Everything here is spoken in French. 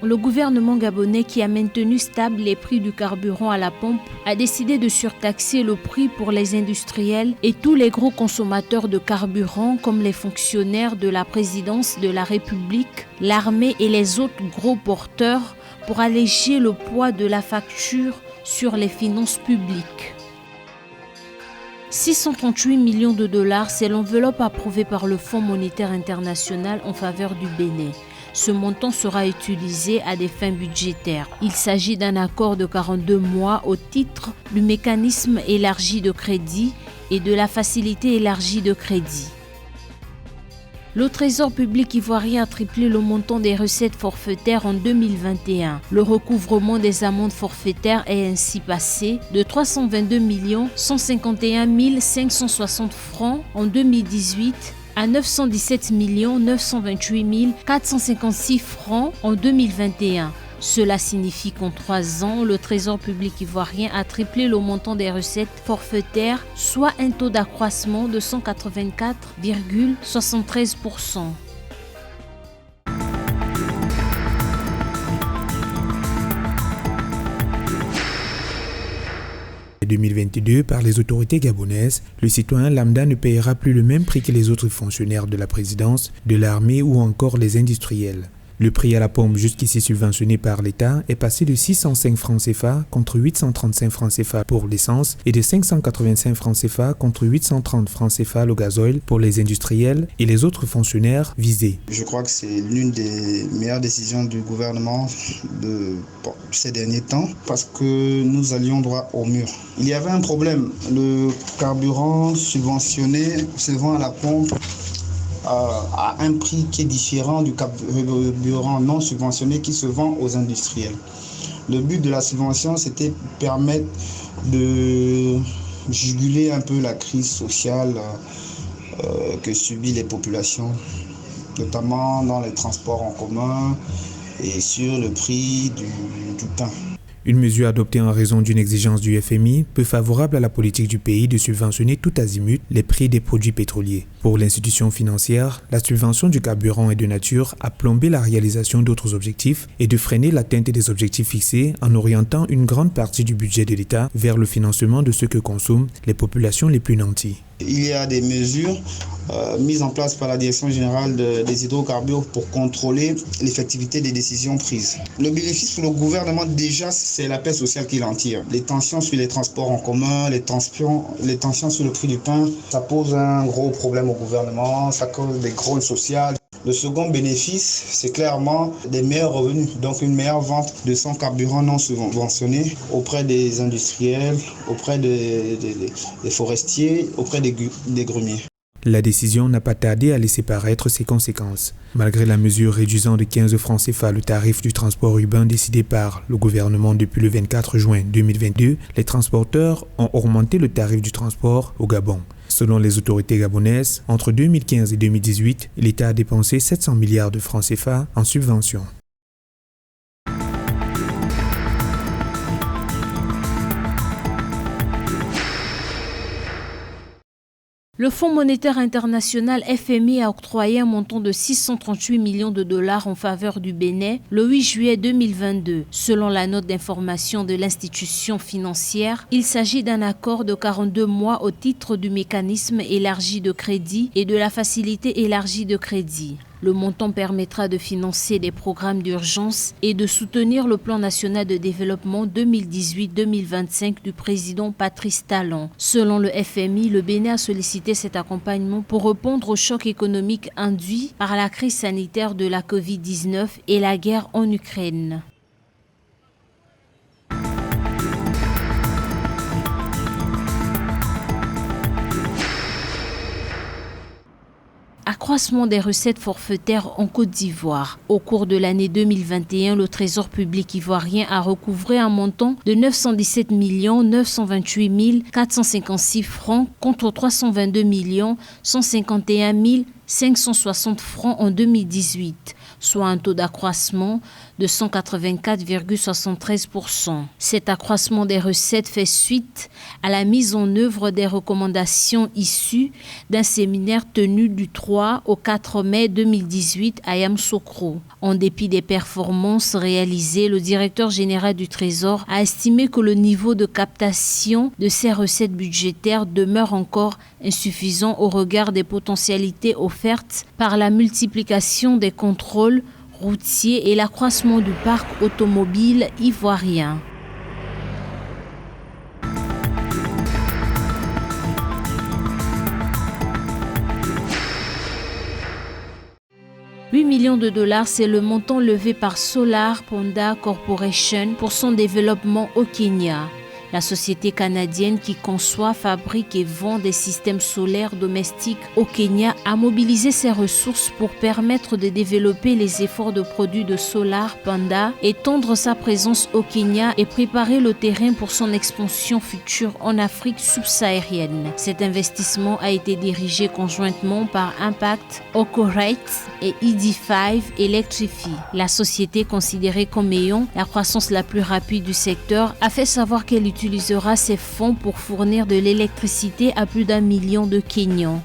Le gouvernement gabonais, qui a maintenu stable les prix du carburant à la pompe, a décidé de surtaxer le prix pour les industriels et tous les gros consommateurs de carburant comme les fonctionnaires de la présidence de la République, l'armée et les autres gros porteurs pour alléger le poids de la facture sur les finances publiques. 638 millions de dollars, c'est l'enveloppe approuvée par le Fonds monétaire international en faveur du Bénin. Ce montant sera utilisé à des fins budgétaires. Il s'agit d'un accord de 42 mois au titre du mécanisme élargi de crédit et de la facilité élargie de crédit. Le Trésor public ivoirien a triplé le montant des recettes forfaitaires en 2021. Le recouvrement des amendes forfaitaires est ainsi passé de 322 151 560 francs en 2018 à 917 928 456 francs en 2021. Cela signifie qu'en 3 ans, le Trésor public ivoirien a triplé le montant des recettes forfaitaires, soit un taux d'accroissement de 184,73%. 2022 par les autorités gabonaises, le citoyen lambda ne payera plus le même prix que les autres fonctionnaires de la présidence, de l'armée ou encore les industriels. Le prix à la pompe jusqu'ici subventionné par l'État est passé de 605 francs CFA contre 835 francs CFA pour l'essence et de 585 francs CFA contre 830 francs CFA le gasoil pour les industriels et les autres fonctionnaires visés. Je crois que c'est l'une des meilleures décisions du gouvernement de ces derniers temps parce que nous allions droit au mur. Il y avait un problème, le carburant subventionné se vend à la pompe à un prix qui est différent du carburant non subventionné qui se vend aux industriels. Le but de la subvention, c'était permettre de juguler un peu la crise sociale que subissent les populations, notamment dans les transports en commun et sur le prix du pain. Une mesure adoptée en raison d'une exigence du FMI, peu favorable à la politique du pays de subventionner tout azimut les prix des produits pétroliers. Pour l'institution financière, la subvention du carburant est de nature à plomber la réalisation d'autres objectifs et de freiner l'atteinte des objectifs fixés en orientant une grande partie du budget de l'État vers le financement de ce que consomment les populations les plus nanties. Il y a des mesures mises en place par la Direction générale des hydrocarbures pour contrôler l'effectivité des décisions prises. Le bénéfice pour le gouvernement, déjà, c'est la paix sociale qu'il en tire. Les tensions sur les transports en commun, les tensions sur le prix du pain, ça pose un gros problème au gouvernement, ça cause des grôles sociales. Le second bénéfice, c'est clairement des meilleurs revenus, donc une meilleure vente de son carburant non subventionné auprès des industriels, auprès des forestiers, auprès des grumiers. La décision n'a pas tardé à laisser paraître ses conséquences. Malgré la mesure réduisant de 15 francs CFA le tarif du transport urbain décidé par le gouvernement depuis le 24 juin 2022, les transporteurs ont augmenté le tarif du transport au Gabon. Selon les autorités gabonaises, entre 2015 et 2018, l'État a dépensé 700 milliards de francs CFA en subventions. Le Fonds monétaire international FMI a octroyé un montant de 638 millions de dollars en faveur du Bénin le 8 juillet 2022. Selon la note d'information de l'institution financière, il s'agit d'un accord de 42 mois au titre du mécanisme élargi de crédit et de la facilité élargie de crédit. Le montant permettra de financer des programmes d'urgence et de soutenir le plan national de développement 2018-2025 du président Patrice Talon. Selon le FMI, le Bénin a sollicité cet accompagnement pour répondre au choc économique induit par la crise sanitaire de la Covid-19 et la guerre en Ukraine. Accroissement des recettes forfaitaires en Côte d'Ivoire. Au cours de l'année 2021, le Trésor public ivoirien a recouvré un montant de 917 928 456 francs contre 322 151 560 francs en 2018, soit un taux d'accroissement de 184,73%. Cet accroissement des recettes fait suite à la mise en œuvre des recommandations issues d'un séminaire tenu du 3 au 4 mai 2018 à Yamoussoukro. En dépit des performances réalisées, le directeur général du Trésor a estimé que le niveau de captation de ces recettes budgétaires demeure encore insuffisant au regard des potentialités offertes par la multiplication des contrôles routiers et l'accroissement du parc automobile ivoirien. $8 millions, c'est le montant levé par Solar Panda Corporation pour son développement au Kenya. La société canadienne qui conçoit, fabrique et vend des systèmes solaires domestiques au Kenya a mobilisé ses ressources pour permettre de développer les efforts de produits de Solar Panda, étendre sa présence au Kenya et préparer le terrain pour son expansion future en Afrique subsaharienne. Cet investissement a été dirigé conjointement par Impact, Ocorate et ED5 Electrify. La société, considérée comme ayant la croissance la plus rapide du secteur, a fait savoir qu'elle utilisera ces fonds pour fournir de l'électricité à plus d'1 million de Kenyans.